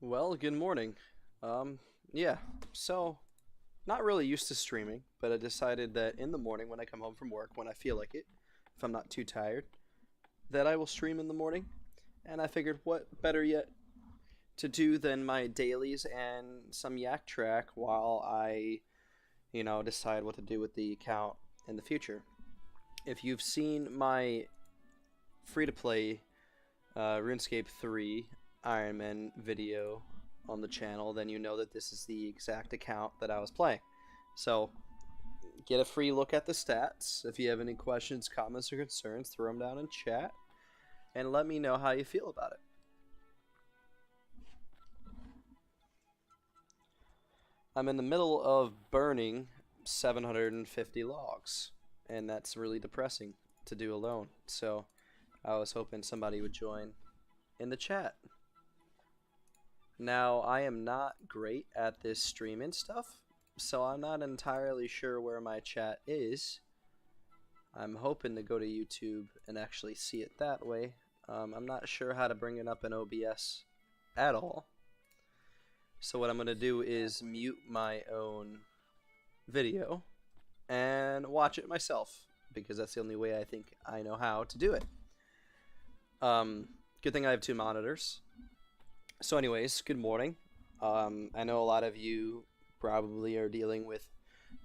Well, good morning. Um, yeah, so not really used to streaming, but I decided that in the morning when I come home from work, when I feel like it, if I'm not too tired, that I will stream in the morning. And I figured what better yet to do than my dailies and some yak track while I decide what to do with the account in the future. If you've seen my free to play RuneScape 3 Ironman video on the channel, then you know that this is the exact account that I was playing. So get a free look at the stats. If you have any questions, comments, or concerns, throw them down in chat and let me know how you feel about it. I'm in the middle of burning 750 logs, and that's really depressing to do alone. So I was hoping somebody would join in the chat. Now, I am not great at this streaming stuff, so I'm not entirely sure where my chat is. I'm hoping to go to YouTube and actually see it that way. I'm not sure how to bring it up in OBS at all. So what I'm going to do is mute my own video and watch it myself, because that's the only way I think I know how to do it. Good thing I have two monitors. So anyways, good morning. I know a lot of you probably are dealing with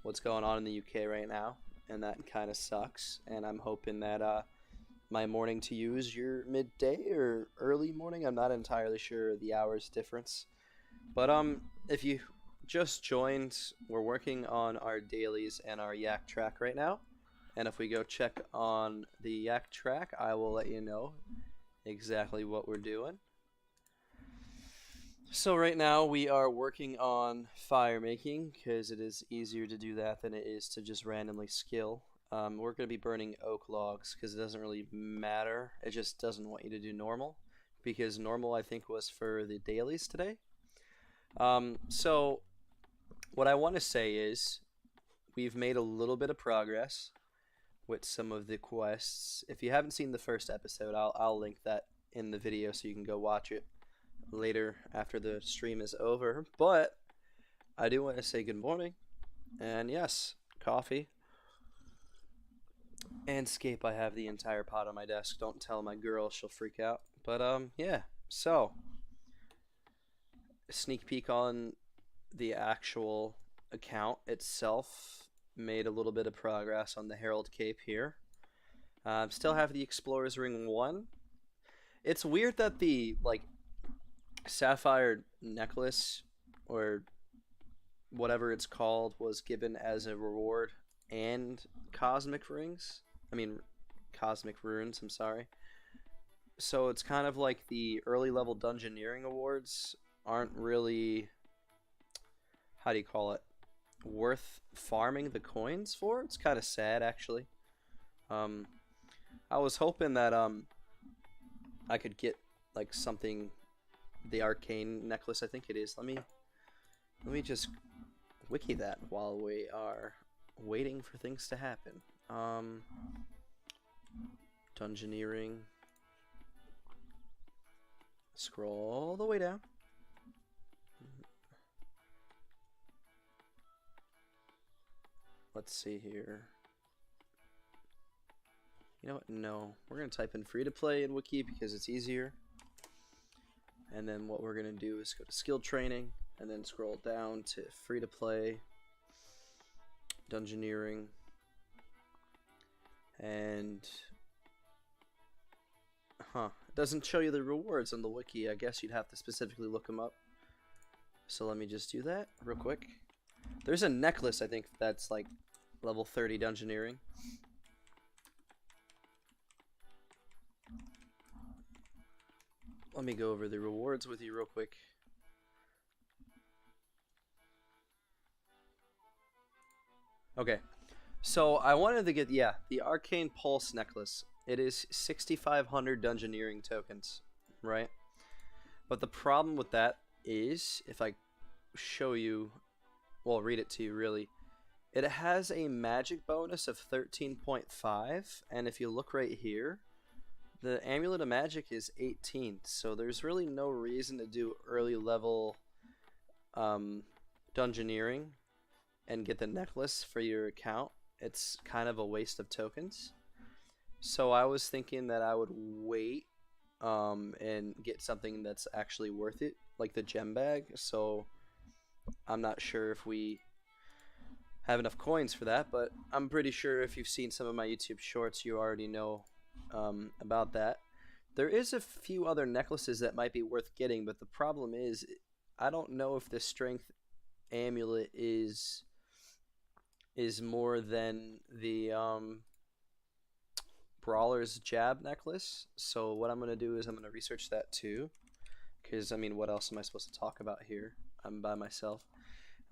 what's going on in the UK right now, and that kind of sucks. And I'm hoping that my morning to you is your midday or early morning. I'm not entirely sure the hours difference. But if you just joined, we're working on our dailies and our yak track right now. And if we go check on the yak track, I will let you know exactly what we're doing. So right now we are working on fire making, because it is easier to do that than it is to just randomly skill. We're going to be burning oak logs because it doesn't really matter. It just doesn't want you to do normal, because normal I think was for the dailies today. So what I want to say is we've made a little bit of progress with some of the quests. If you haven't seen the first episode, I'll link that in the video so you can go watch it later after the stream is over. But I do want to say good morning, and yes, coffee and scape. I have the entire pot on my desk. Don't tell my girl, she'll freak out. But yeah, so sneak peek on the actual account itself. Made a little bit of progress on the Herald Cape here. Still have the Explorer's Ring 1. It's weird that the sapphire necklace, or whatever it's called, was given as a reward, and cosmic rings. I mean, cosmic runes, I'm sorry. So it's kind of like the early level dungeoneering awards aren't really, how do you call it, worth farming the coins for. It's kind of sad, actually. I was hoping that I could get something, the arcane necklace, I think it is. Let me just wiki that while we are waiting for things to happen. Dungeoneering. Scroll all the way down. Let's see here. You know what? No. We're going to type in free to play in Wiki because it's easier. And then what we're going to do is go to skill training and then scroll down to free to play, dungeoneering, and it doesn't show you the rewards on the wiki. I guess you'd have to specifically look them up. So let me just do that real quick. There's a necklace, I think, that's like level 30 dungeoneering. Let me go over the rewards with you real quick. Okay, so I wanted to get, the Arcane Pulse necklace. It is 6,500 dungeoneering tokens, right? But the problem with that is, if I show you, well, read it to you really, it has a magic bonus of 13.5, and if you look right here, The Amulet of Magic is 18th, so there's really no reason to do early level um, dungeoneering and get the necklace for your account. It's kind of a waste of tokens. So I was thinking that I would wait and get something that's actually worth it, like the gem bag. So I'm not sure if we have enough coins for that, but I'm pretty sure if you've seen some of my YouTube shorts, you already know about that. There is a few other necklaces that might be worth getting, but the problem is I don't know if the strength amulet is more than the brawler's jab necklace. So what I'm going to do is I'm going to research that too, because I mean, what else am I supposed to talk about here? I'm by myself.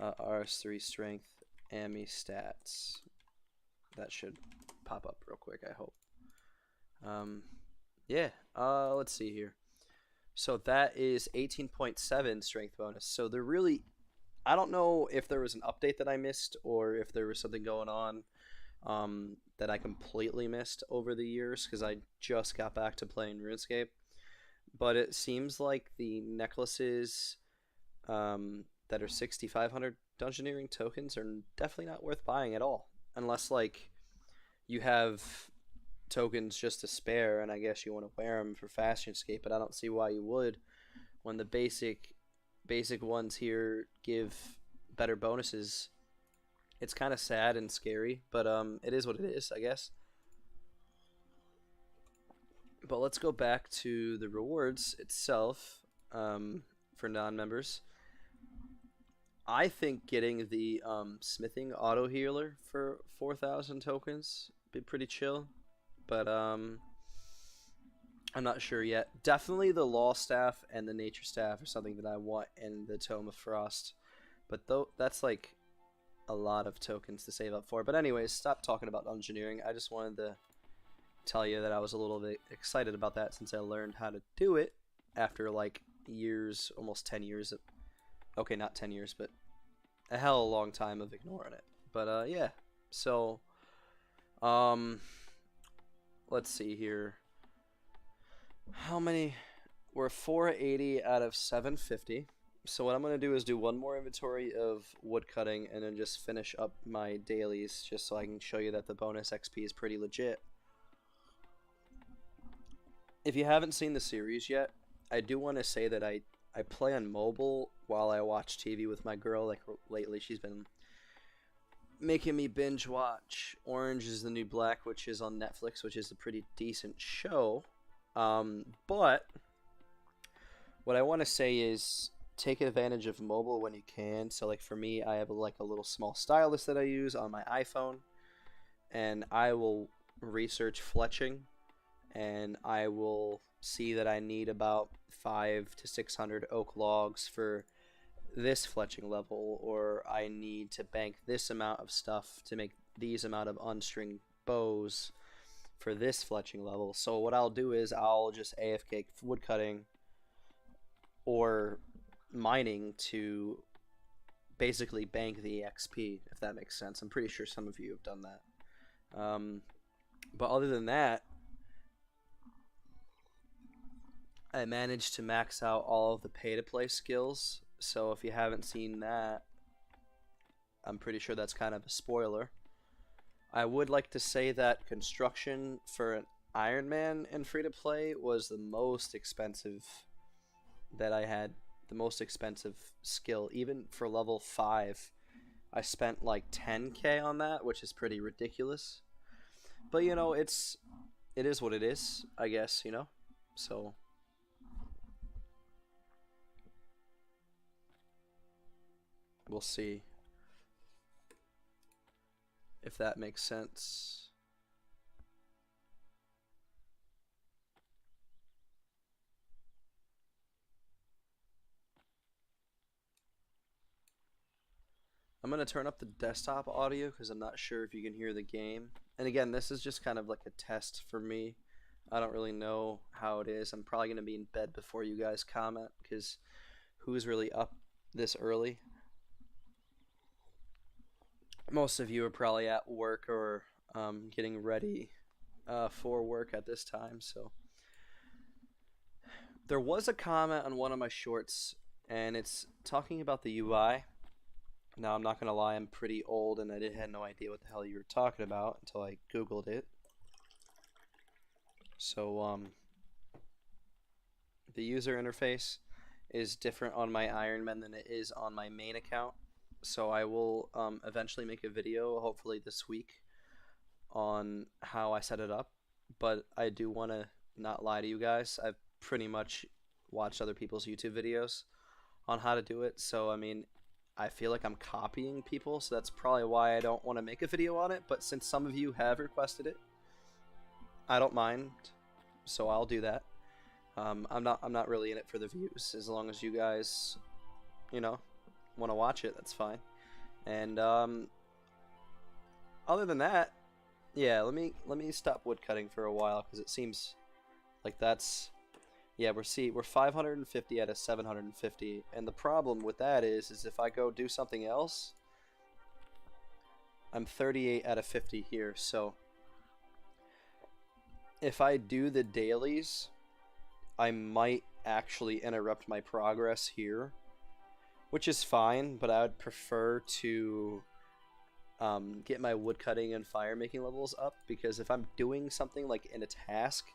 RS3 strength, AMI stats. That should pop up real quick, I hope. Yeah, let's see here. So that is 18.7 strength bonus. So they're really, I don't know if there was an update that I missed or if there was something going on that I completely missed over the years because I just got back to playing RuneScape. But it seems like the necklaces that are 6,500 dungeoneering tokens are definitely not worth buying at all. Unless, like, you have tokens just to spare and I guess you want to wear them for RuneScape, but I don't see why you would when the basic ones here give better bonuses. It's kind of sad and scary, but it is what it is, I guess. But let's go back to the rewards itself for non-members. I think getting the smithing auto healer for 4,000 tokens would be pretty chill, but I'm not sure yet. Definitely the law staff and the nature staff are something that I want in the Tome of Frost, but that's like a lot of tokens to save up for. But anyways, stop talking about engineering. I just wanted to tell you that I was a little bit excited about that since I learned how to do it after like years, almost 10 years of, okay, not 10 years, but a hell of a long time of ignoring it. But yeah, so let's see here. How many? We're 480 out of 750. So what I'm going to do is do one more inventory of wood cutting and then just finish up my dailies just so I can show you that the bonus XP is pretty legit. If you haven't seen the series yet, I do want to say that I play on mobile while I watch TV with my girl. Like lately she's been making me binge watch Orange is the New Black, which is on Netflix, which is a pretty decent show. But what I want to say is take advantage of mobile when you can. So like for me, I have like a little small stylus that I use on my iPhone, and I will research fletching, and I will see that I need about 500 to 600 oak logs for this fletching level, or I need to bank this amount of stuff to make these amount of unstringed bows for this fletching level. So what I'll do is I'll just AFK woodcutting or mining to basically bank the XP, if that makes sense. I'm pretty sure some of you have done that. But other than that, I managed to max out all of the pay-to-play skills. So if you haven't seen that, I'm pretty sure that's kind of a spoiler. I would like to say that construction for an Ironman and free-to-play was the most expensive that I had, the most expensive skill. Even for level 5, I spent like 10k on that, which is pretty ridiculous. But you know, it is what it is, I guess, you know? So we'll see if that makes sense. I'm going to turn up the desktop audio because I'm not sure if you can hear the game. And again, this is just kind of like a test for me. I don't really know how it is. I'm probably going to be in bed before you guys comment because who's really up this early? Most of you are probably at work or getting ready for work at this time. So There was a comment on one of my shorts, and it's talking about the UI. Now, I'm not gonna lie, I'm pretty old, and had no idea what the hell you were talking about until I Googled it. So, the user interface is different on my Ironman than it is on my main account. So I will eventually make a video, hopefully this week, on how I set it up. But I do want to not lie to you guys. I've pretty much watched other people's YouTube videos on how to do it. So, I mean, I feel like I'm copying people. So that's probably why I don't want to make a video on it. But since some of you have requested it, I don't mind. So I'll do that. I'm not really in it for the views. As long as you guys, you know, want to watch it, that's fine. And other than that, yeah, let me stop woodcutting for a while because it seems like that's, yeah, we're 550 out of 750, and the problem with that is if I go do something else, I'm 38 out of 50 here. So if I do the dailies, I might actually interrupt my progress here, which is fine, but I would prefer to get my woodcutting and fire making levels up, because if I'm doing something like in a task,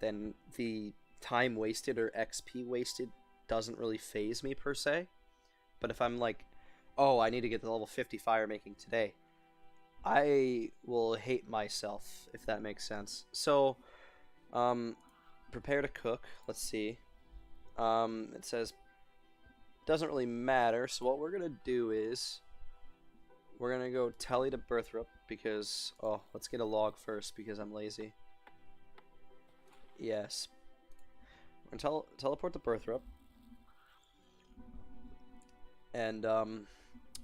then the time wasted or XP wasted doesn't really phase me per se. But if I'm like, oh, I need to get to level 50 fire making today, I will hate myself, if that makes sense. So, prepare to cook. Let's see. It says doesn't really matter. So what we're gonna do is we're gonna go telly to Birthrup because let's get a log first because I'm lazy. Yes. We're gonna teleport to Birthrup, and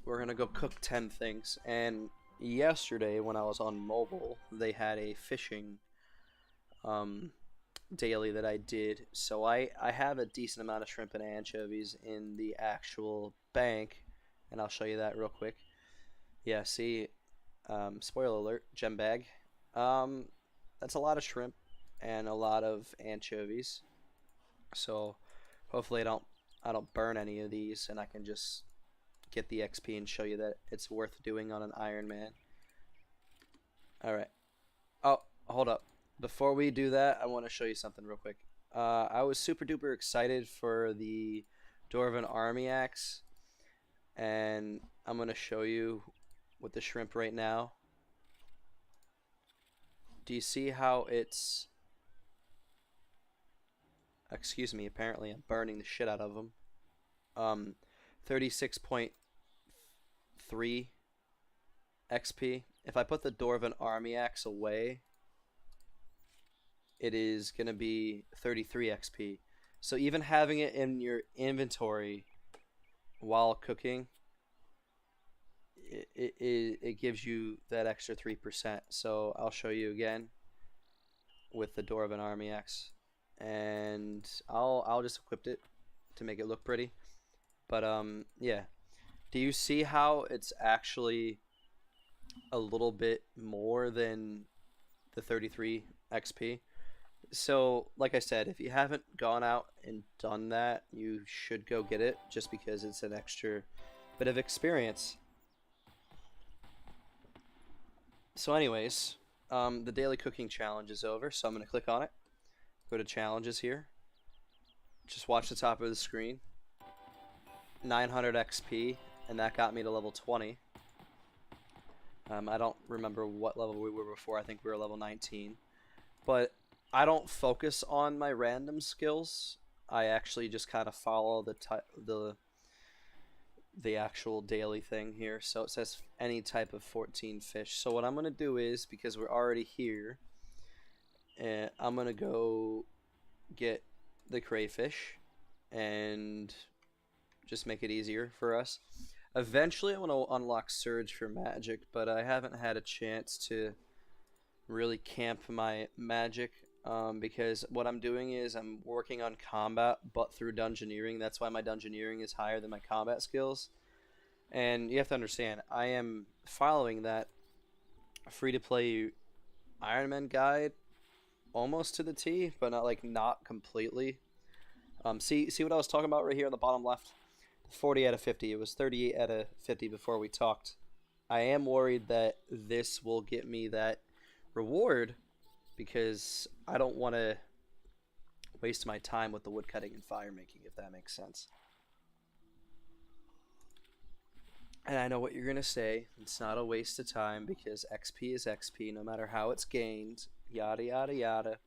we're gonna go cook 10 things. And yesterday when I was on mobile, they had a fishing daily that I did, so I have a decent amount of shrimp and anchovies in the actual bank, and I'll show you that real quick. Yeah, see, spoiler alert, gem bag. That's a lot of shrimp and a lot of anchovies, so hopefully I don't burn any of these, and I can just get the XP and show you that it's worth doing on an Ironman. Alright. Oh, hold up. Before we do that, I want to show you something real quick. I was super duper excited for the Dwarven Army Axe, and I'm going to show you with the shrimp right now. Do you see how it's... Excuse me, apparently I'm burning the shit out of them. 36.3 XP. If I put the Dwarven Army Axe away, it is going to be 33 XP. So even having it in your inventory while cooking, it gives you that extra 3%. So I'll show you again with the Dwarven Army Axe, and I'll just equip it to make it look pretty. But yeah, do you see how it's actually a little bit more than the 33 XP? So, like I said, if you haven't gone out and done that, you should go get it, just because it's an extra bit of experience. So anyways, the daily cooking challenge is over, so I'm going to click on it. Go to challenges here. Just watch the top of the screen. 900 XP, and that got me to level 20. I don't remember what level we were before. I think we were level 19. But I don't focus on my random skills. I actually just kind of follow the actual daily thing here. So it says any type of 14 fish. So what I'm going to do is, because we're already here, I'm going to go get the crayfish and just make it easier for us. Eventually I want to unlock Surge for magic, but I haven't had a chance to really camp my magic, because what I'm doing is I'm working on combat but through dungeoneering. That's why my dungeoneering is higher than my combat skills. And you have to understand, I am following that free-to-play Ironman guide almost to the T, but not completely. See what I was talking about right here on the bottom left? 40 out of 50. It was 38 out of 50 before we talked. I am worried that this will get me that reward because I don't want to waste my time with the woodcutting and fire making, if that makes sense. And I know what you're going to say. It's not a waste of time because XP is XP no matter how it's gained, yada, yada, yada.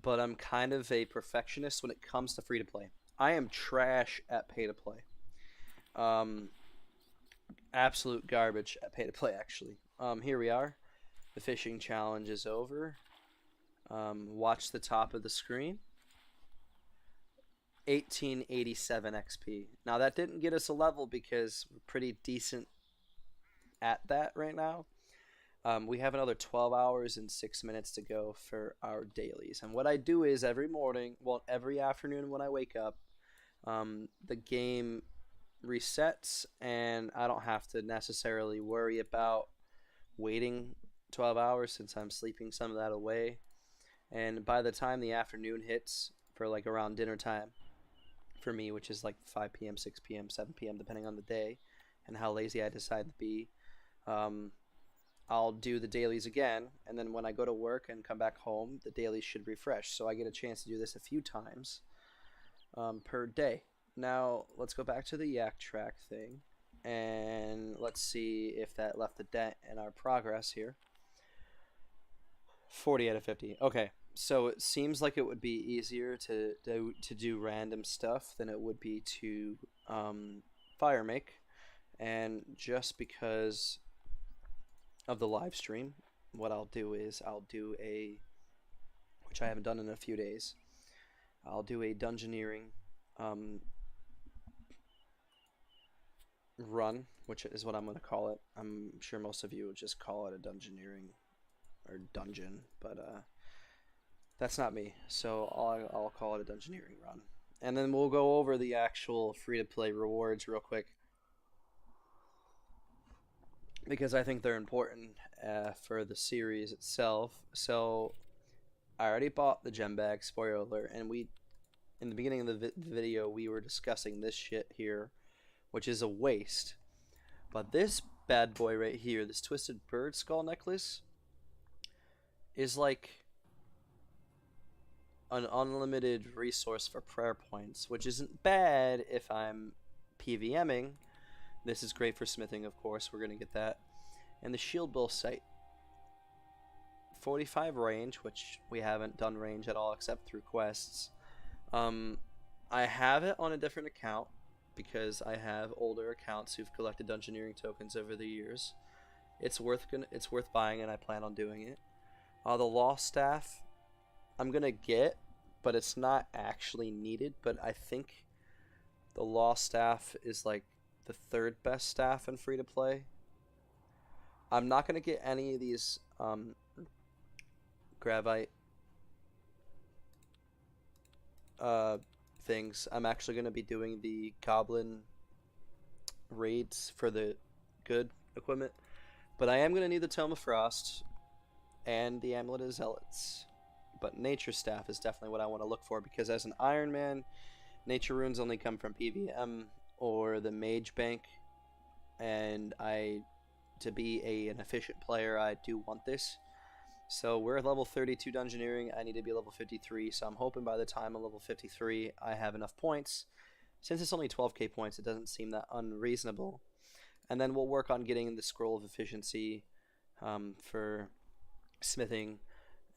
But I'm kind of a perfectionist when it comes to free to play. I am trash at pay to play. Um, Absolute garbage at pay to play, actually. Here we are. The fishing challenge is over. Watch the top of the screen. 1887 XP. Now that didn't get us a level because we're pretty decent at that right now. We have another 12 hours and 6 minutes to go for our dailies. And what I do is every morning, well, every afternoon when I wake up, the game resets and I don't have to necessarily worry about waiting 12 hours since I'm sleeping some of that away. And by the time the afternoon hits for like around dinner time for me, which is like 5 p.m., 6 p.m., 7 p.m., depending on the day and how lazy I decide to be, I'll do the dailies again. And then when I go to work and come back home, the dailies should refresh. So I get a chance to do this a few times per day. Now, let's go back to the yak track thing. And let's see if that left a dent in our progress here. 40 out of 50. Okay, so it seems like it would be easier to do random stuff than it would be to fire make. And just because of the live stream, what I'll do is I'll do a, which I haven't done in a few days, I'll do a dungeoneering run, which is what I'm going to call it. I'm sure most of you would just call it a dungeoneering or dungeon, but that's not me, so I'll call it a dungeoneering run. And then we'll go over the actual free-to-play rewards real quick because I think they're important for the series itself. So I already bought the gem bag, spoiler alert, and in the beginning of the video we were discussing this shit here, which is a waste. But this bad boy right here, this twisted bird skull necklace, is like an unlimited resource for prayer points, which isn't bad if I'm PVMing. This is great for smithing, of course, we're going to get that. And the shield bill sight. 45 range, which we haven't done range at all except through quests. I have it on a different account because I have older accounts who've collected dungeoneering tokens over the years. It's worth buying, and I plan on doing it. The lost staff I'm gonna get, but it's not actually needed. But I think the lost staff is like the third best staff in free to play. I'm not gonna get any of these gravite things. I'm actually gonna be doing the goblin raids for the good equipment, but I am gonna need the Tome of Frost and the Amulet of Zealots. But Nature Staff is definitely what I want to look for, because as an Ironman, Nature Runes only come from PVM or the Mage Bank, and to be an efficient player, I do want this. So we're at level 32 dungeoneering, I need to be level 53, so I'm hoping by the time I'm level 53 I have enough points. Since it's only 12k points, it doesn't seem that unreasonable. And then we'll work on getting the Scroll of Efficiency for smithing,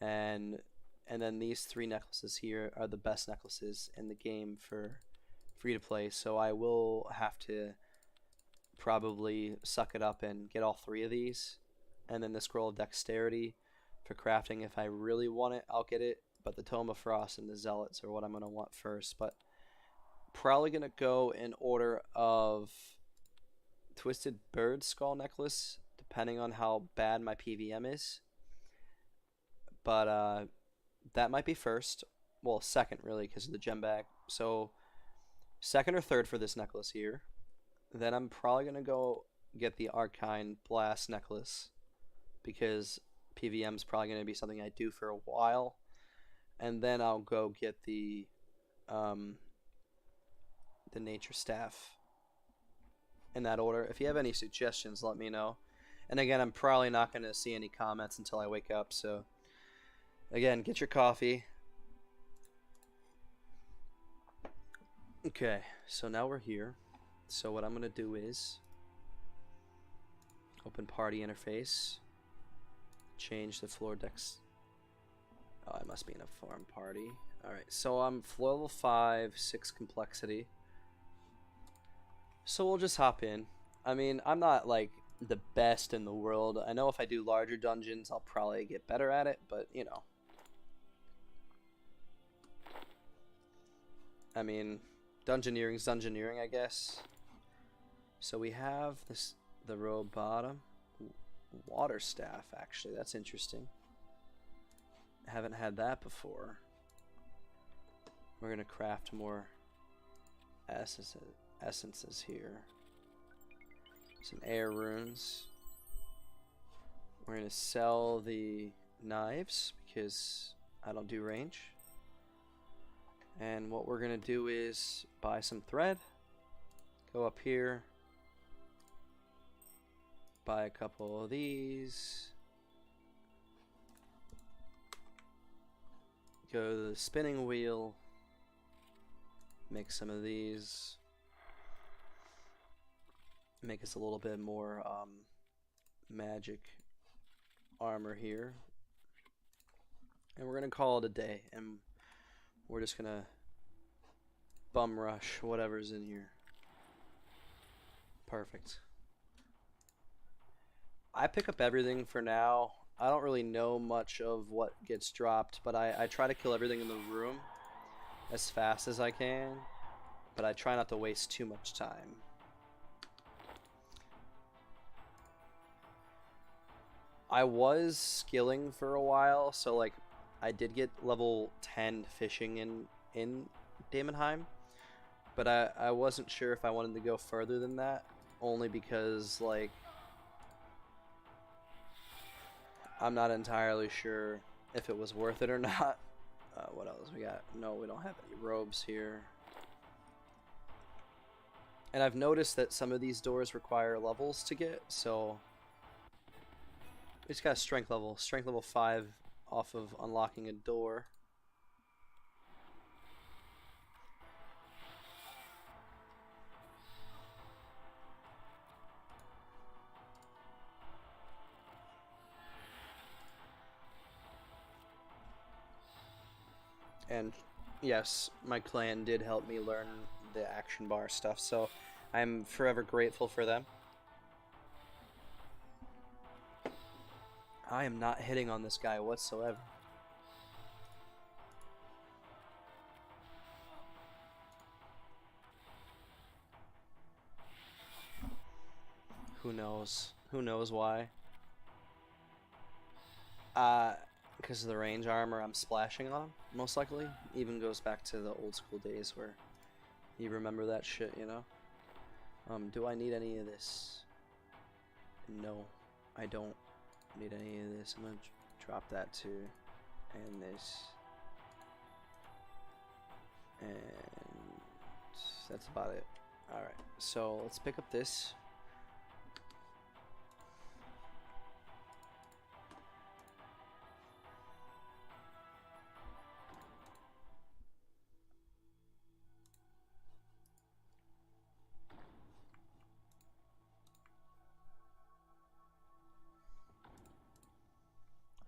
and then these 3 necklaces here are the best necklaces in the game for free to play, so I will have to probably suck it up and get all 3 of these. And then the Scroll of Dexterity for crafting, if I really want it, I'll get it, but the Tome of Frost and the Zealots are what I'm going to want first. But probably going to go in order of Twisted Bird Skull Necklace, depending on how bad my PVM is. But that might be first. Well, second, really, because of the gem bag. So, second or third for this necklace here. Then I'm probably going to go get the Arcane Blast necklace, because PVM is probably going to be something I do for a while. And then I'll go get the the nature staff in that order. If you have any suggestions, let me know. And again, I'm probably not going to see any comments until I wake up, so again, get your coffee. Okay, so now we're here. So what I'm going to do is open party interface, change the floor decks. Oh, I must be in a farm party. Alright, so I'm floor level 5, 6 complexity. So we'll just hop in. I mean, I'm not like the best in the world. I know if I do larger dungeons, I'll probably get better at it, but you know. I mean, dungeoneering's dungeoneering, I guess. So we have this, the row bottom. Water staff, actually. That's interesting. Haven't had that before. We're going to craft more essences here. Some air runes. We're going to sell the knives because I don't do range. And what we're going to do is buy some thread. Go up here. Buy a couple of these. Go to the spinning wheel. Make some of these. Make us a little bit more magic armor here. And we're going to call it a day. And we're just going to bum rush whatever's in here. Perfect. I pick up everything for now. I don't really know much of what gets dropped, but I try to kill everything in the room as fast as I can, but I try not to waste too much time. I was skilling for a while, so like I did get level 10 fishing in Daemonheim, but I wasn't sure if I wanted to go further than that, only because like I'm not entirely sure if it was worth it or not. What else we got? No, we don't have any robes here. And I've noticed that some of these doors require levels to get, so we just got a strength level 5 off of unlocking a door. And yes, my clan did help me learn the action bar stuff, so I'm forever grateful for them. I am not hitting on this guy whatsoever. Who knows? Who knows why? Because of the range armor I'm splashing on, most likely. Even goes back to the old school days where you remember that shit, you know? Do I need any of this? No, I don't need any of this. I'm gonna drop that too. And this. And that's about it. Alright, so let's pick up this.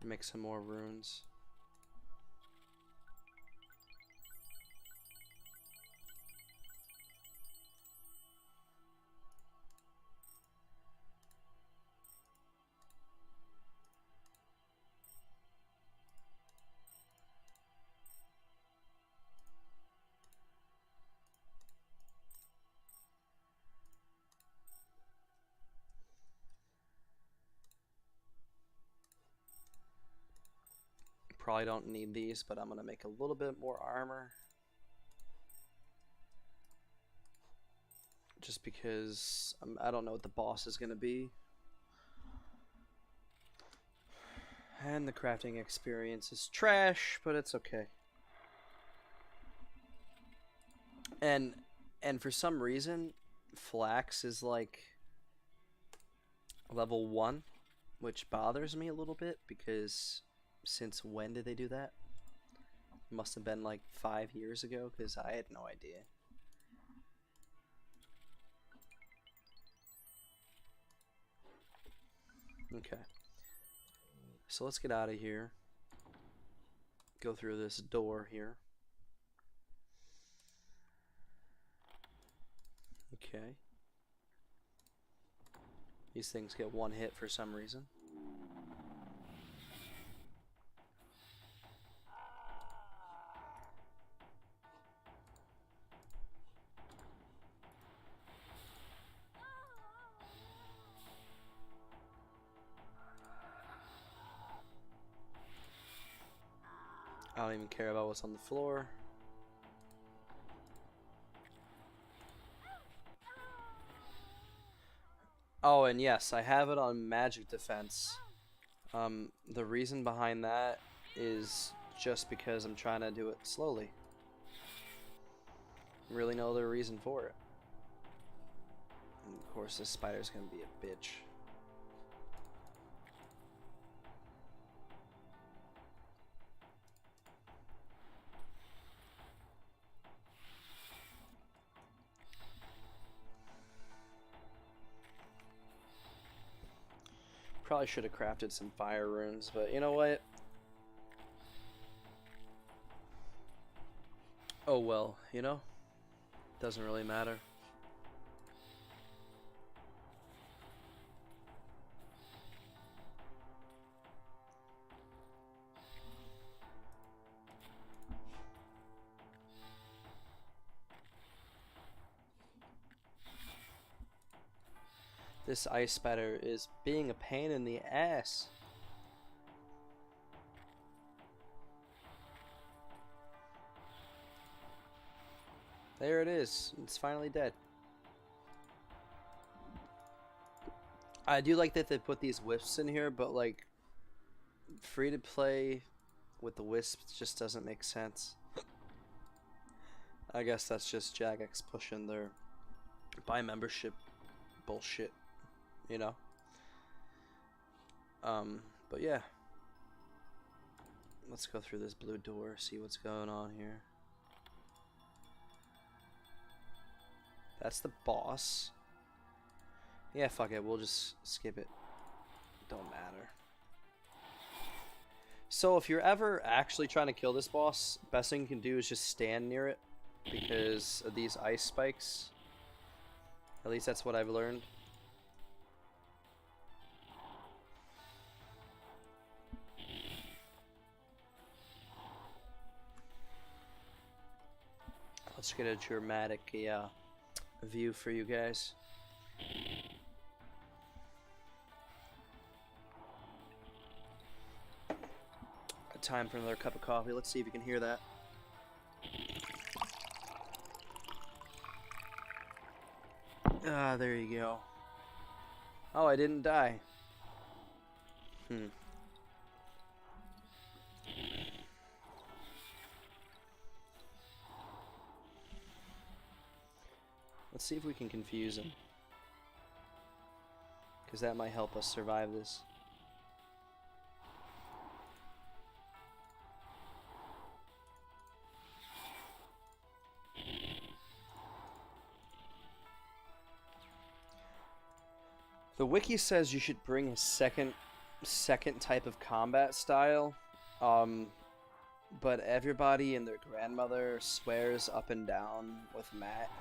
Make some more runes. Probably don't need these, but I'm gonna make a little bit more armor. Just because I don't know what the boss is gonna be. And the crafting experience is trash, but it's okay. And And for some reason, Flax is like level 1, which bothers me a little bit because since when did they do that? It must have been like 5 years ago because I had no idea. Okay. So let's get out of here. Go through this door here. Okay. These things get 1 hit for some reason. I don't even care about what's on the floor. Oh, and yes, I have it on magic defense. The reason behind that is just because I'm trying to do it slowly. Really no other reason for it. And of course, this spider's gonna be a bitch. Probably should have crafted some fire runes, but you know what? Oh well, you know? Doesn't really matter. This ice spider is being a pain in the ass. There it is. It's finally dead. I do like that they put these wisps in here, but like free to play with the wisps just doesn't make sense. I guess that's just Jagex pushing their buy membership bullshit, you know? But yeah. Let's go through this blue door, see what's going on here. That's the boss. Yeah, fuck it, we'll just skip it. Don't matter. So if you're ever actually trying to kill this boss, best thing you can do is just stand near it because of these ice spikes. At least that's what I've learned. Let's get a dramatic view for you guys. Time for another cup of coffee. Let's see if you can hear that. Ah, there you go. Oh, I didn't die. Let's see if we can confuse him, because that might help us survive this. The wiki says you should bring a second type of combat style, but everybody and their grandmother swears up and down with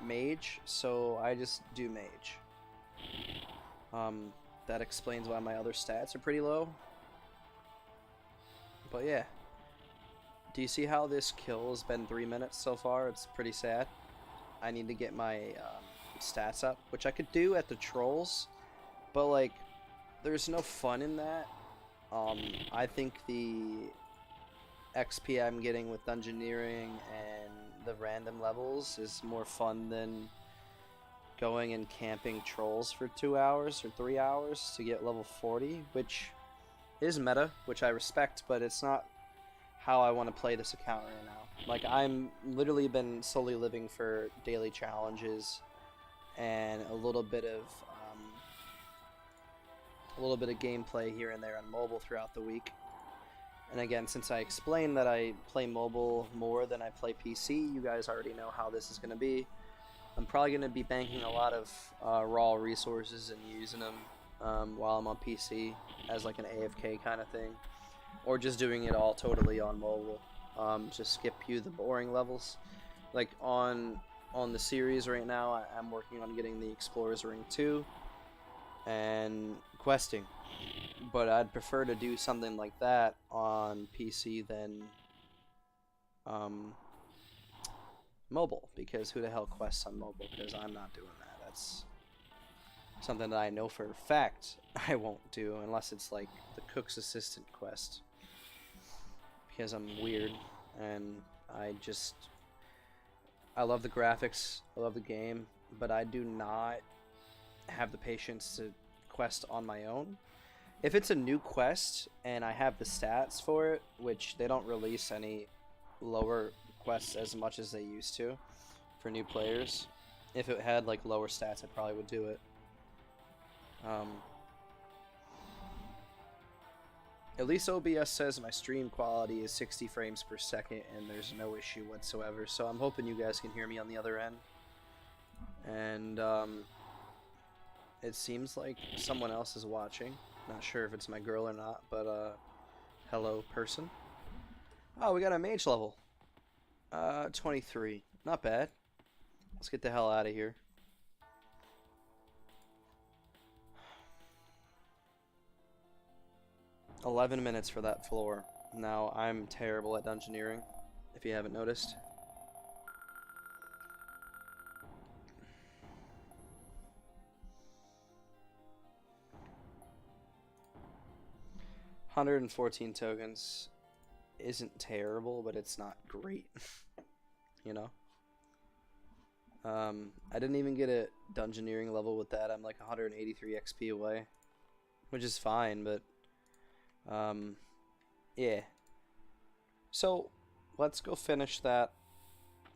mage, so I just do mage. That explains why my other stats are pretty low. But yeah. Do you see how this kill has been 3 minutes so far? It's pretty sad. I need to get my stats up, which I could do at the trolls, but like, there's no fun in that. I think the XP I'm getting with dungeoneering and the random levels is more fun than going and camping trolls for 2 hours or 3 hours to get level 40, which is meta, which I respect, but it's not how I want to play this account right now. Like I'm literally been slowly living for daily challenges and a little bit of gameplay here and there on mobile throughout the week. And again, since I explained that I play mobile more than I play PC, you guys already know how this is going to be. I'm probably going to be banking a lot of raw resources and using them while I'm on PC as like an AFK kind of thing, or just doing it all totally on mobile. Just skip you the boring levels. Like on the series right now, I'm working on getting the Explorer's Ring 2 and questing, but I'd prefer to do something like that on PC than mobile, because who the hell quests on mobile? Because I'm not doing that. That's something that I know for a fact I won't do unless it's like the cook's assistant quest, because I'm weird and I love the graphics, I love the game, but I do not have the patience to quest on my own. If it's a new quest and I have the stats for it, which they don't release any lower quests as much as they used to for new players. If it had like lower stats, I probably would do it. At least OBS says my stream quality is 60 frames per second and there's no issue whatsoever, so I'm hoping you guys can hear me on the other end. And it seems like someone else is watching. Not sure if it's my girl or not, but hello person. Oh, we got a mage level. 23. Not bad. Let's get the hell out of here. $11 minutes for that floor. Now, I'm terrible at dungeoneering, if you haven't noticed. $114 tokens isn't terrible, but it's not great. You know? I didn't even get a dungeoneering level with that. I'm like 183 XP away, which is fine, but yeah. So let's go finish that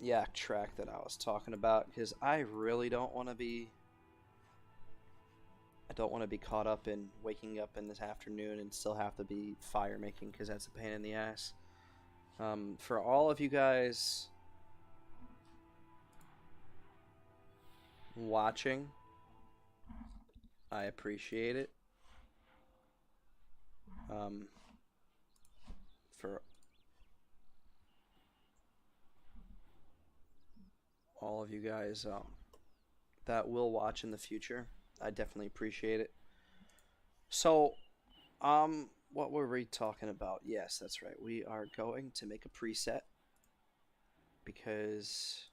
yak track that I was talking about, because I really don't want to be caught up in waking up in this afternoon and still have to be fire making, because that's a pain in the ass. For all of you guys watching, I appreciate it. For all of you guys that will watch in the future, I definitely appreciate it. So, what were we talking about? Yes, that's right. We are going to make a preset because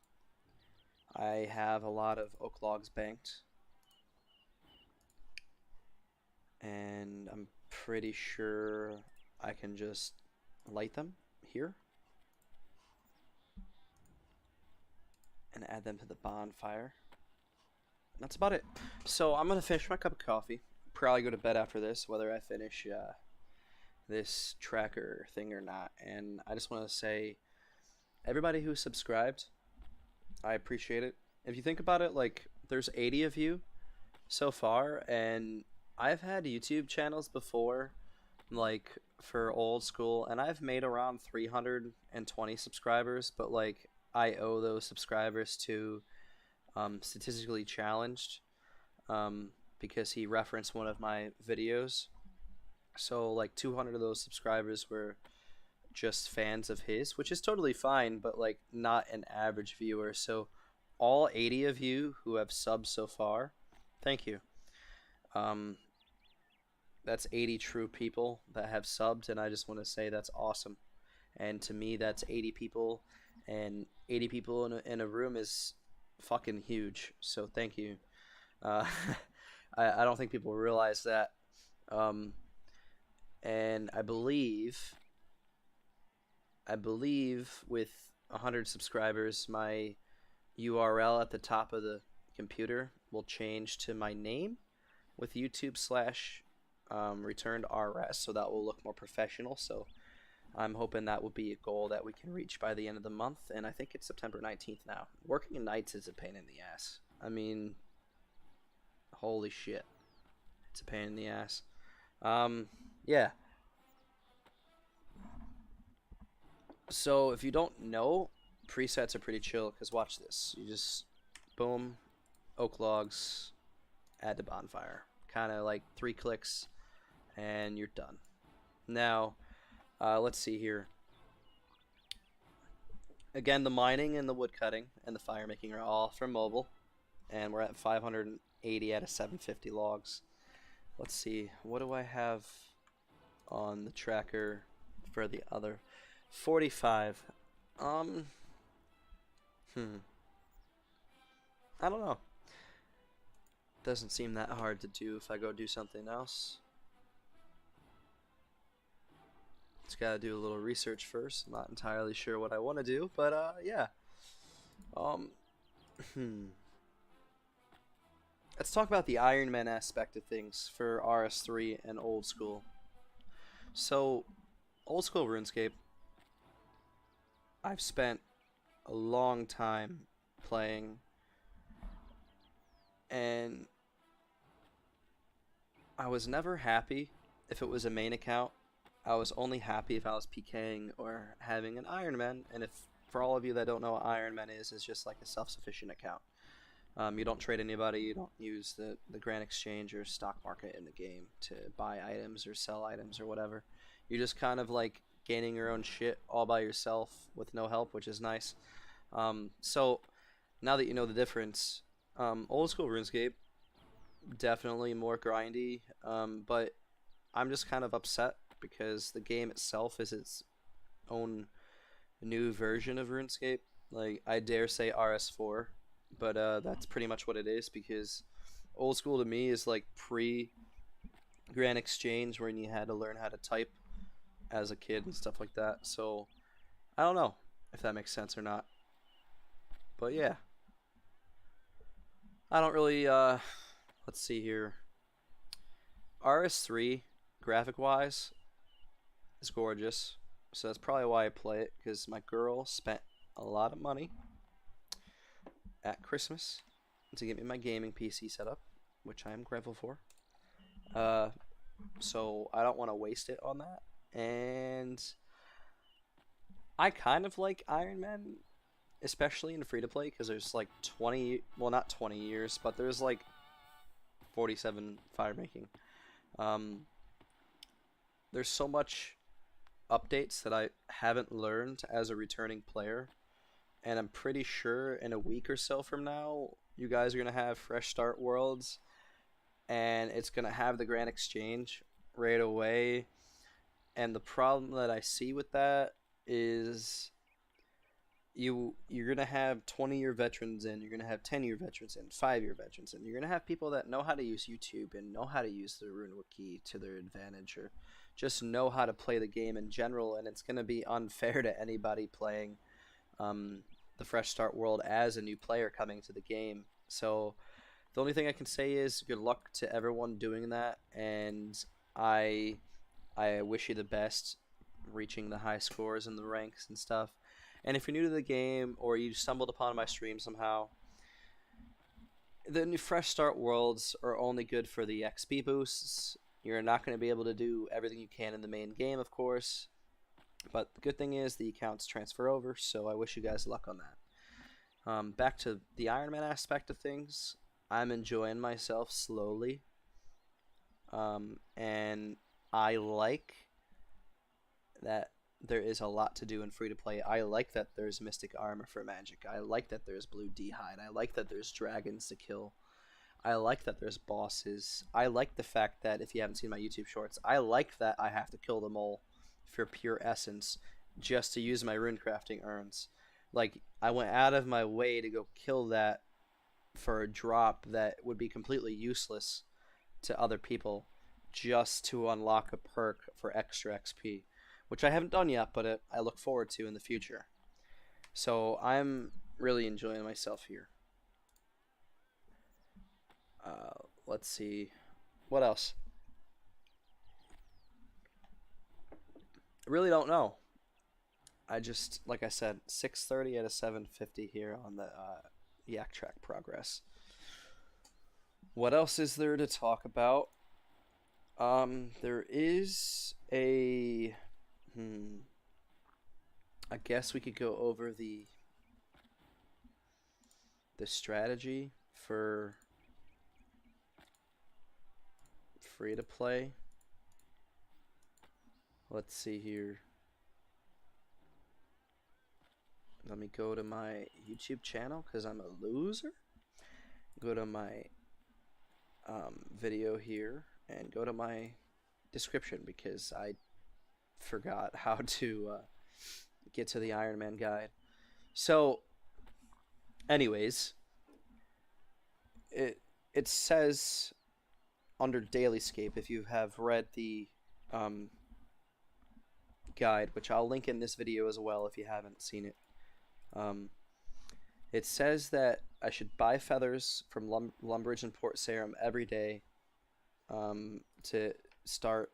I have a lot of oak logs banked, and I'm pretty sure I can just light them here and add them to the bonfire. That's about it. So I'm gonna finish my cup of coffee, probably go to bed after this, whether I finish this tracker thing or not. And I just want to say, everybody who subscribed, I appreciate it. If you think about it, like, there's 80 of you so far, and I've had YouTube channels before, like for old school, and I've made around 320 subscribers, but like I owe those subscribers to Statistically Challenged, because he referenced one of my videos. So like 200 of those subscribers were just fans of his, which is totally fine, but like not an average viewer. So all 80 of you who have subbed so far, thank you. That's 80 true people that have subbed, and I just want to say that's awesome. And to me, that's 80 people, and 80 people in a room is fucking huge. So thank you. I don't think people realize that. And I believe with 100 subscribers, my URL at the top of the computer will change to my name with YouTube / returned RS, so that will look more professional. So I'm hoping that will be a goal that we can reach by the end of the month, and I think it's September 19th now. Working nights is a pain in the ass. I mean, holy shit. It's a pain in the ass. Yeah. So if you don't know, presets are pretty chill, because watch this. You just, boom, oak logs, add to bonfire. Kind of like 3 clicks, and you're done. Now, let's see here. Again, the mining and the wood cutting and the fire making are all from mobile, and we're at 580 out of 750 logs. Let's see, what do I have on the tracker for the other? 45. I don't know. Doesn't seem that hard to do if I go do something else. Just gotta do a little research first. I'm not entirely sure what I want to do, but yeah. Let's talk about the Ironman aspect of things for RS3 and old school. So, old school RuneScape, I've spent a long time playing, and I was never happy if it was a main account. I was only happy if I was PKing or having an Ironman, and if, for all of you that don't know what Ironman is, it's just like a self-sufficient account. You don't trade anybody, you don't use the Grand Exchange or stock market in the game to buy items or sell items or whatever. You're just kind of like gaining your own shit all by yourself with no help, which is nice. So now that you know the difference, old school RuneScape, definitely more grindy, but I'm just kind of upset because the game itself is its own new version of RuneScape. Like, I dare say RS4, but that's pretty much what it is, because old school to me is like pre Grand Exchange, when you had to learn how to type as a kid and stuff like that. So I don't know if that makes sense or not, but yeah, I don't really let's see here. RS3 graphic wise is gorgeous, so that's probably why I play it, because my girl spent a lot of money at Christmas to get me my gaming PC set up, which I am grateful for. So I don't want to waste it on that, and I kind of like Ironman, especially in free to play, because there's like 20, well, not 20 years, but there's like 47 fire making. There's so much updates that I haven't learned as a returning player, and I'm pretty sure in a week or so from now, you guys are going to have fresh start worlds, and it's going to have the Grand Exchange right away. And the problem that I see with that is you're going to have 20-year veterans in, you're going to have 10-year veterans in, 5-year veterans in. You're going to have people that know how to use YouTube and know how to use the Rune Wiki to their advantage, or just know how to play the game in general, and it's going to be unfair to anybody playing the Fresh Start World as a new player coming to the game. So the only thing I can say is good luck to everyone doing that, and I wish you the best reaching the high scores in the ranks and stuff. And if you're new to the game, or you stumbled upon my stream somehow, the new Fresh Start Worlds are only good for the XP boosts. You're not going to be able to do everything you can in the main game, of course. But the good thing is the accounts transfer over, so I wish you guys luck on that. Back to the Ironman aspect of things, I'm enjoying myself slowly. And I like that there is a lot to do in free to play. I like that there's mystic armor for magic. I like that there's blue d'hide. I like that there's dragons to kill. I like that there's bosses. I like the fact that, if you haven't seen my YouTube shorts, I like that I have to kill them all for pure essence just to use my rune crafting urns. Like, I went out of my way to go kill that for a drop that would be completely useless to other people, just to unlock a perk for extra XP, which I haven't done yet, but I look forward to in the future. So I'm really enjoying myself here. Let's see, what else? I really don't know. I just, like I said, 6:30 out of 750 here on the Yak Track progress. What else is there to talk about? There is a, hmm, I guess we could go over the strategy for free to play. Let's see here. Let me go to my YouTube channel because I'm a loser. Go to my video here and go to my description because I forgot how to get to the Ironman guide. So, anyways, it says under Dailyscape, if you have read the um, guide, which I'll link in this video as well if you haven't seen it. Um, it says that I should buy feathers from Lumbridge and Port Sarum every day to start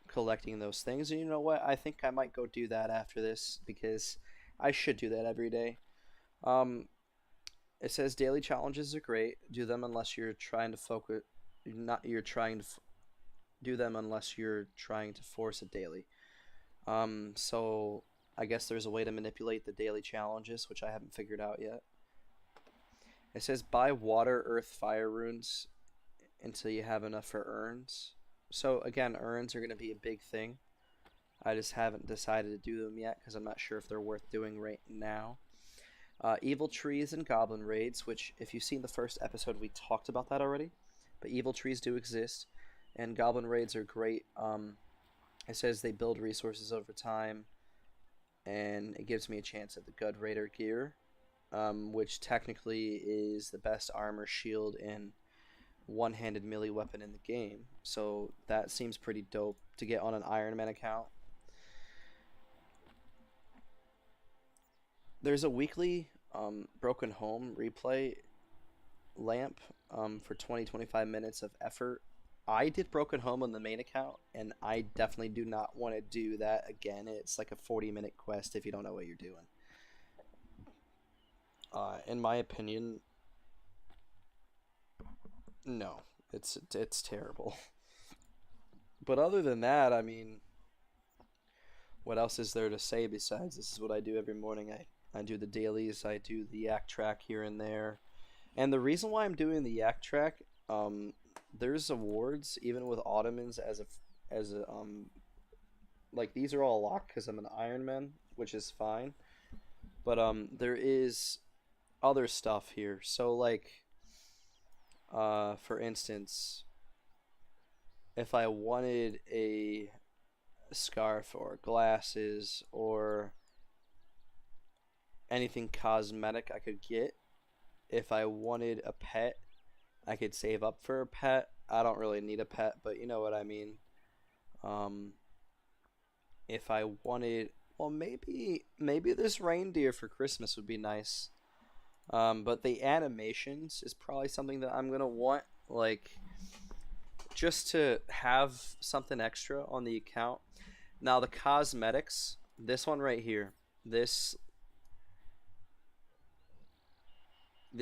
collecting those things. And you know what? I think I might go do that after this because I should do that every day. Um, it says daily challenges are great. Do them unless you're trying to focus. Not you're trying to do them unless you're trying to force a daily. So I guess there's a way to manipulate the daily challenges, which I haven't figured out yet. It says buy water, earth, fire runes until you have enough for urns. So again, urns are going to be a big thing. I just haven't decided to do them yet because I'm not sure if they're worth doing right now. Evil trees and goblin raids, which if you've seen the first episode, we talked about that already. But evil trees do exist, and goblin raids are great. It says they build resources over time, and it gives me a chance at the Good Raider gear, which technically is the best armor, shield, and one-handed melee weapon in the game. So that seems pretty dope to get on an Ironman account. There's a weekly Broken Home replay lamp for 20-25 minutes of effort. I did Broken Home on the main account, and I definitely do not want to do that again. It's like a 40-minute quest if you don't know what you're doing. In my opinion, no, it's terrible. But other than that, I mean, what else is there to say besides this is what I do every morning? I do the dailies, I do the yak track here and there. And the reason why I'm doing the yak track, there's awards even with Ottomans as a like these are all locked because I'm an Ironman, which is fine. But there is other stuff here. So like for instance, if I wanted a scarf or glasses or anything cosmetic I could get. If I wanted a pet, I could save up for a pet. I don't really need a pet, but you know what I mean. If I wanted, well, maybe this reindeer for Christmas would be nice. But the animations is probably something that I'm gonna want, like, just to have something extra on the account. Now the cosmetics, this one right here, this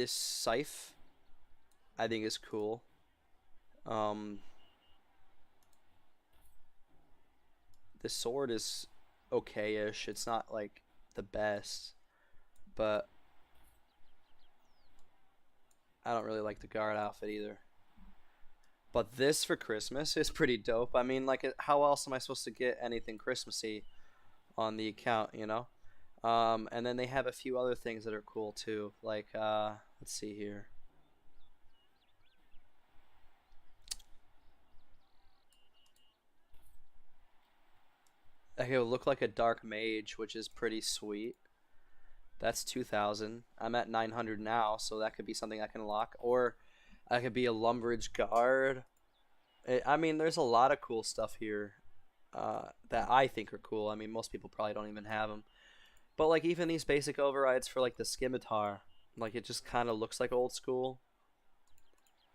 scythe, I think is cool. Um, the sword is okay-ish. It's not like the best, but I don't really like the guard outfit either. But this for Christmas is pretty dope. I mean, like, how else am I supposed to get anything Christmassy on the account, you know? And then they have a few other things that are cool too. Like, let's see here. He'll look like a dark mage, which is pretty sweet. That's 2,000. I'm at 900 now, so that could be something I can lock. Or I could be a Lumbridge guard. I mean, there's a lot of cool stuff here that I think are cool. I mean, most people probably don't even have them. But like even these basic overrides for like the scimitar, like it just kind of looks like old school.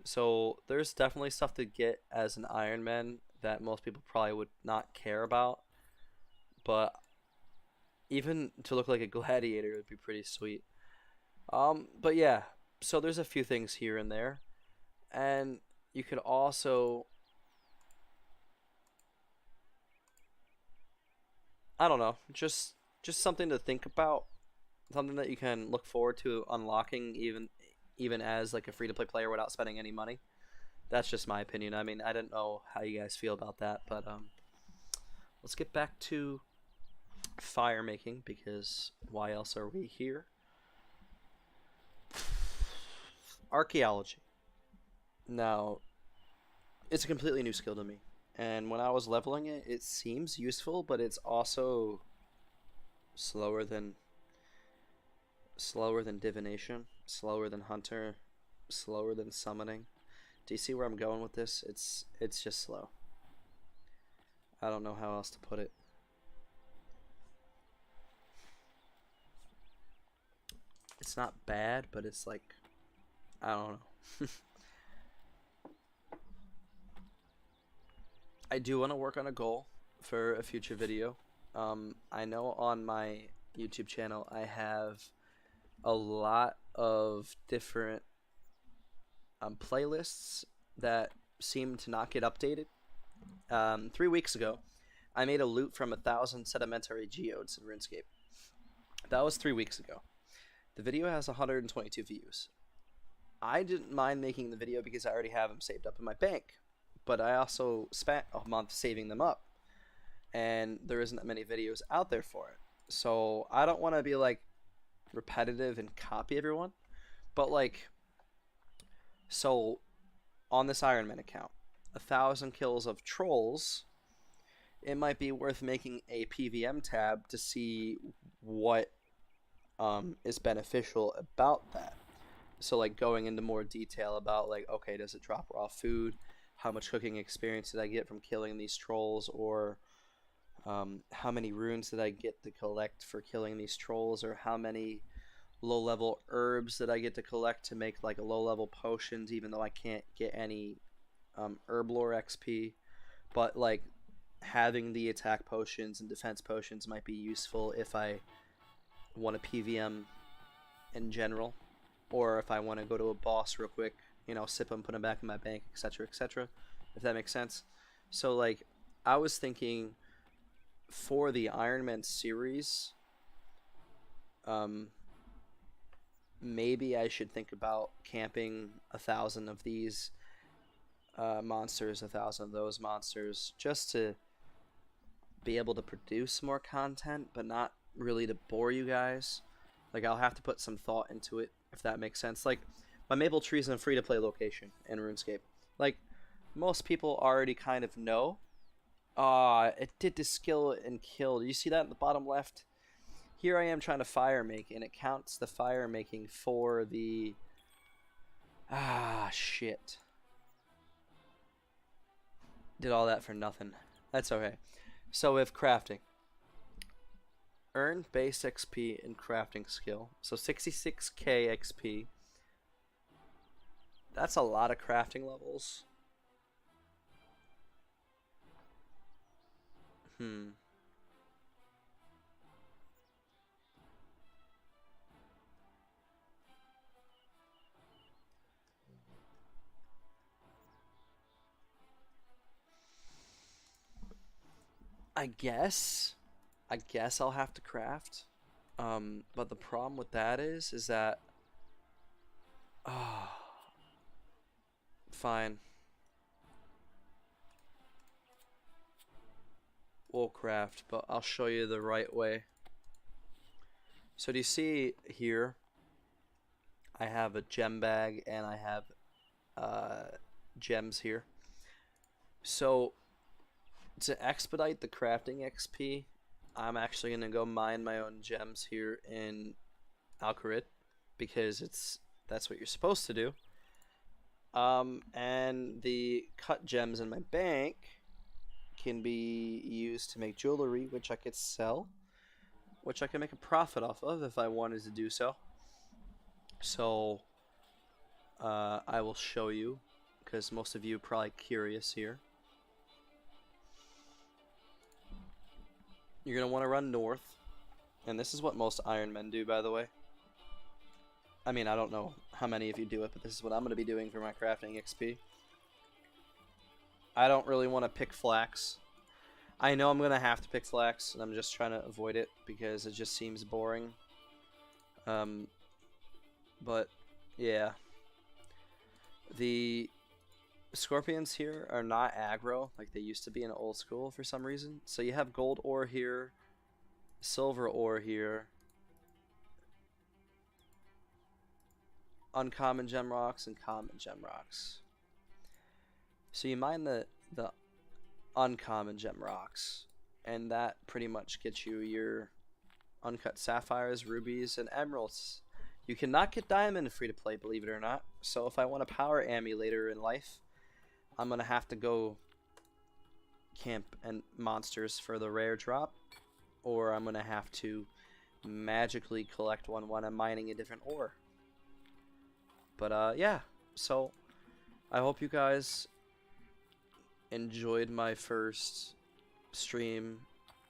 So there's definitely stuff to get as an Ironman that most people probably would not care about. But Even to look like a gladiator would be pretty sweet. But yeah, so there's a few things here and there, and you could also, I don't know, just something to think about, something that you can look forward to unlocking even as like a free to play player without spending any money. That's just my opinion. I mean, I don't know how you guys feel about that, but let's get back to fire making because why else are we here? Archaeology. Now, it's a completely new skill to me. And when I was leveling it, it seems useful, but it's also slower than divination, slower than hunter, slower than summoning. Do you see where I'm going with this? It's just slow. I don't know how else to put it. It's not bad, but it's like, I don't know. I do want to work on a goal for a future video. I know on my YouTube channel I have a lot of different playlists that seem to not get updated. 3 weeks ago, I made a loot from 1,000 sedimentary geodes in RuneScape. That was 3 weeks ago. The video has 122 views. I didn't mind making the video because I already have them saved up in my bank, but I also spent a month saving them up, and there isn't that many videos out there for it. So I don't want to be like repetitive and copy everyone, but like, so on this Ironman account, 1,000 kills of trolls, it might be worth making a PVM tab to see what is beneficial about that. So like going into more detail about like, okay, does it drop raw food? How much cooking experience did I get from killing these trolls? Or how many runes did I get to collect for killing these trolls? Or how many low-level herbs did I get to collect to make like a low-level potions, even though I can't get any herb lore XP? But like having the attack potions and defense potions might be useful if I want a PVM in general, or if I want to go to a boss real quick, you know, sip them, put them back in my bank, etc., etc., if that makes sense. So like, I was thinking for the Ironman series, maybe I should think about camping 1,000 of these monsters, 1,000 of those monsters, just to be able to produce more content, but not really to bore you guys. Like, I'll have to put some thought into it, if that makes sense. Like, my maple tree's in a free-to-play location in RuneScape. Like, most people already kind of know. It did the skill and kill. Do you see that in the bottom left? Here I am trying to fire make, and it counts the fire making for the... shit. Did all that for nothing. That's okay. So with crafting, earn base XP in crafting skill. So 66k XP. That's a lot of crafting levels. I guess I'll have to craft. But the problem with that is that, fine. We'll craft, but I'll show you the right way. So do you see here? I have a gem bag and I have gems here. So to expedite the crafting XP, I'm actually gonna go mine my own gems here in Alcarid because that's what you're supposed to do. And the cut gems in my bank can be used to make jewelry, which I could sell, which I can make a profit off of if I wanted to do so. So I will show you, because most of you are probably curious here. You're going to want to run north. And this is what most Ironmen do, by the way. I mean, I don't know how many of you do it, but this is what I'm going to be doing for my crafting XP. I don't really want to pick flax. I know I'm going to have to pick flax, and I'm just trying to avoid it because it just seems boring. But, yeah. The scorpions here are not aggro like they used to be in old school for some reason. So you have gold ore here, silver ore here, uncommon gem rocks, and common gem rocks. So you mine the uncommon gem rocks, and that pretty much gets you your uncut sapphires, rubies, and emeralds. You cannot get diamond free to play, believe it or not. So if I want a power ammy later in life, I'm gonna have to go camp and monsters for the rare drop, or I'm gonna have to magically collect one when I'm mining a different ore. But yeah, so I hope you guys enjoyed my first stream,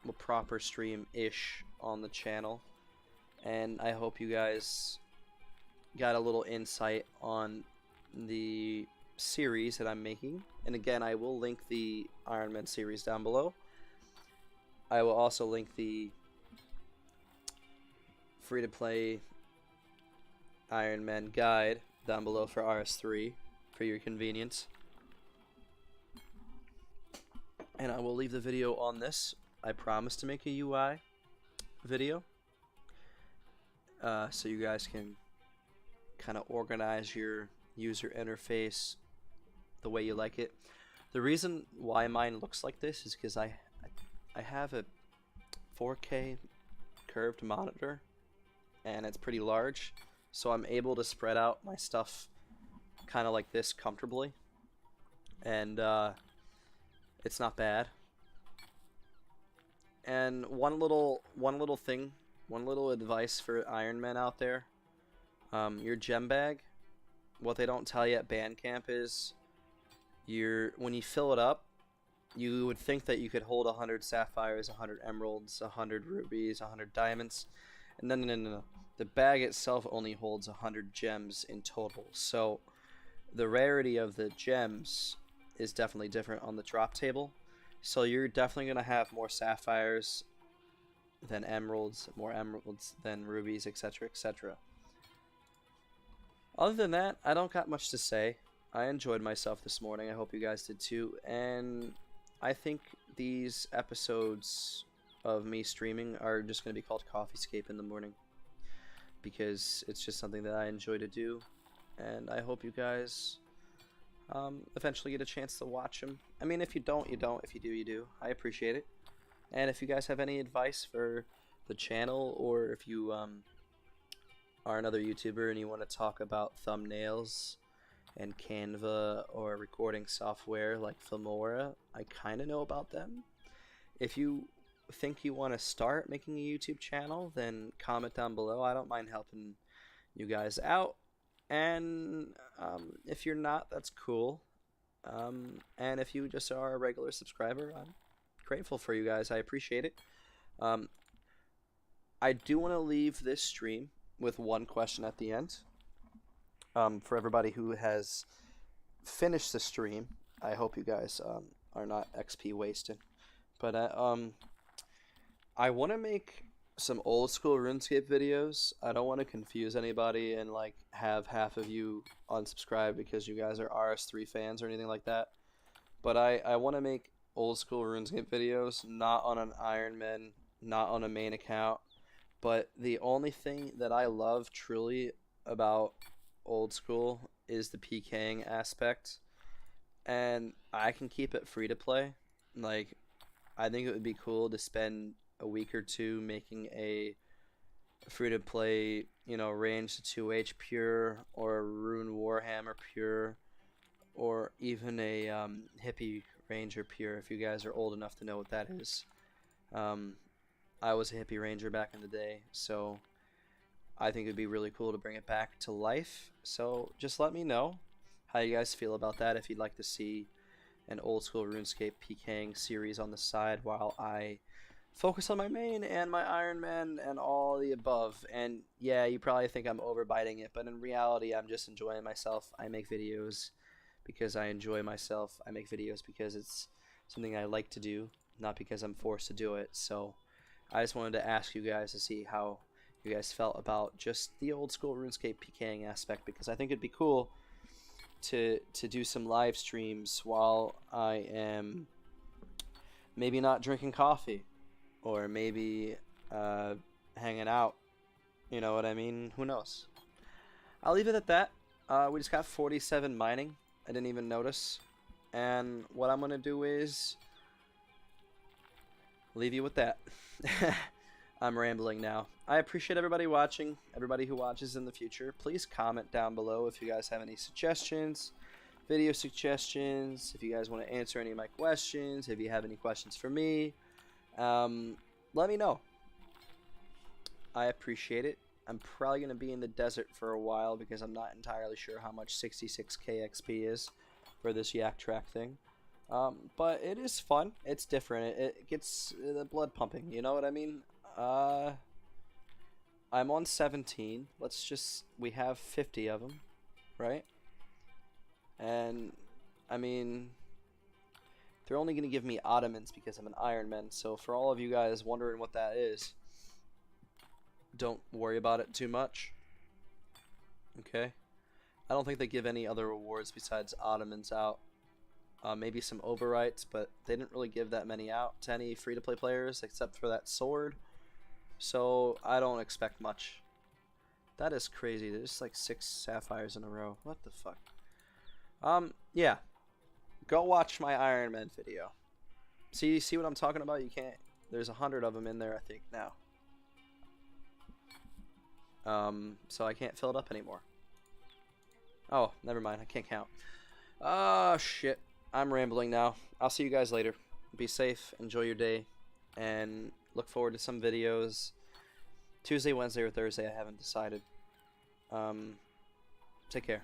a proper stream-ish on the channel, and I hope you guys got a little insight on the series that I'm making. And again, I will link the Ironman series down below. I will also link the free-to-play Ironman guide down below for RS3 for your convenience. And I will leave the video on this. I promise to make a UI video, so you guys can kind of organize your user interface the way you like it. The reason why mine looks like this is because I have a 4K curved monitor, and it's pretty large, so I'm able to spread out my stuff kind of like this comfortably, and it's not bad. And one little advice for Ironmen out there: your gem bag, what they don't tell you at Bandcamp is when you fill it up, you would think that you could hold 100 sapphires, 100 emeralds, 100 rubies, 100 diamonds, and no. The bag itself only holds 100 gems in total. So the rarity of the gems is definitely different on the drop table. So you're definitely going to have more sapphires than emeralds, more emeralds than rubies, etc., etc. Other than that, I don't got much to say. I enjoyed myself this morning. I hope you guys did too. And I think these episodes of me streaming are just going to be called CoffeeScape in the morning, because it's just something that I enjoy to do. And I hope you guys eventually get a chance to watch them. I mean, if you don't, you don't. If you do, you do. I appreciate it. And if you guys have any advice for the channel, or if you are another YouTuber and you want to talk about thumbnails and Canva or recording software like Filmora, I kind of know about them. If you think you want to start making a YouTube channel, then comment down below. I don't mind helping you guys out. And if you're not, that's cool. And if you just are a regular subscriber, I'm grateful for you guys. I appreciate it. I do want to leave this stream with one question at the end. For everybody who has finished the stream, I hope you guys are not XP wasted. But I want to make some old school RuneScape videos. I don't want to confuse anybody and like have half of you unsubscribe because you guys are RS3 fans or anything like that. But I want to make old school RuneScape videos, not on an Ironman, not on a main account. But the only thing that I love truly about old school is the pking aspect, and I can keep it free to play. Like, I think it would be cool to spend a week or two making a free to play, you know, range to 2H pure, or a rune warhammer pure, or even a hippie ranger pure, if you guys are old enough to know what that is. I was a hippie ranger back in the day, so I think it would be really cool to bring it back to life. So just let me know how you guys feel about that, if you'd like to see an old school RuneScape pking series on the side while I focus on my main and my Ironman and all the above. And yeah, you probably think I'm overbiting it, but in reality, I'm just enjoying myself. I make videos because I enjoy myself. I make videos because it's something I like to do, not because I'm forced to do it. So I just wanted to ask you guys to see how you guys felt about just the old school RuneScape PKing aspect, because I think it'd be cool to do some live streams while I am maybe not drinking coffee, or maybe hanging out. You know what I mean? Who knows? I'll leave it at that. We just got 47 mining. I didn't even notice. And what I'm going to do is leave you with that. I'm rambling now. I appreciate everybody watching, everybody who watches in the future. Please comment down below if you guys have any suggestions, video suggestions, if you guys want to answer any of my questions, if you have any questions for me. Let me know. I appreciate it. I'm probably going to be in the desert for a while because I'm not entirely sure how much 66k XP is for this yak track thing. But it is fun. It's different. It gets the blood pumping. You know what I mean? I'm on 17. We have 50 of them, right? And, I mean, they're only going to give me Ottomans because I'm an Ironman. So for all of you guys wondering what that is, don't worry about it too much. Okay? I don't think they give any other rewards besides Ottomans out. Maybe some overwrites, but they didn't really give that many out to any free-to-play players except for that sword. So I don't expect much. That is crazy. There's like 6 sapphires in a row. What the fuck? Yeah. Go watch my Ironman video. See what I'm talking about? You can't. There's 100 of them in there, I think, now. So I can't fill it up anymore. Oh, never mind. I can't count. Oh, shit. I'm rambling now. I'll see you guys later. Be safe. Enjoy your day. And look forward to some videos. Tuesday, Wednesday, or Thursday. I haven't decided. Take care.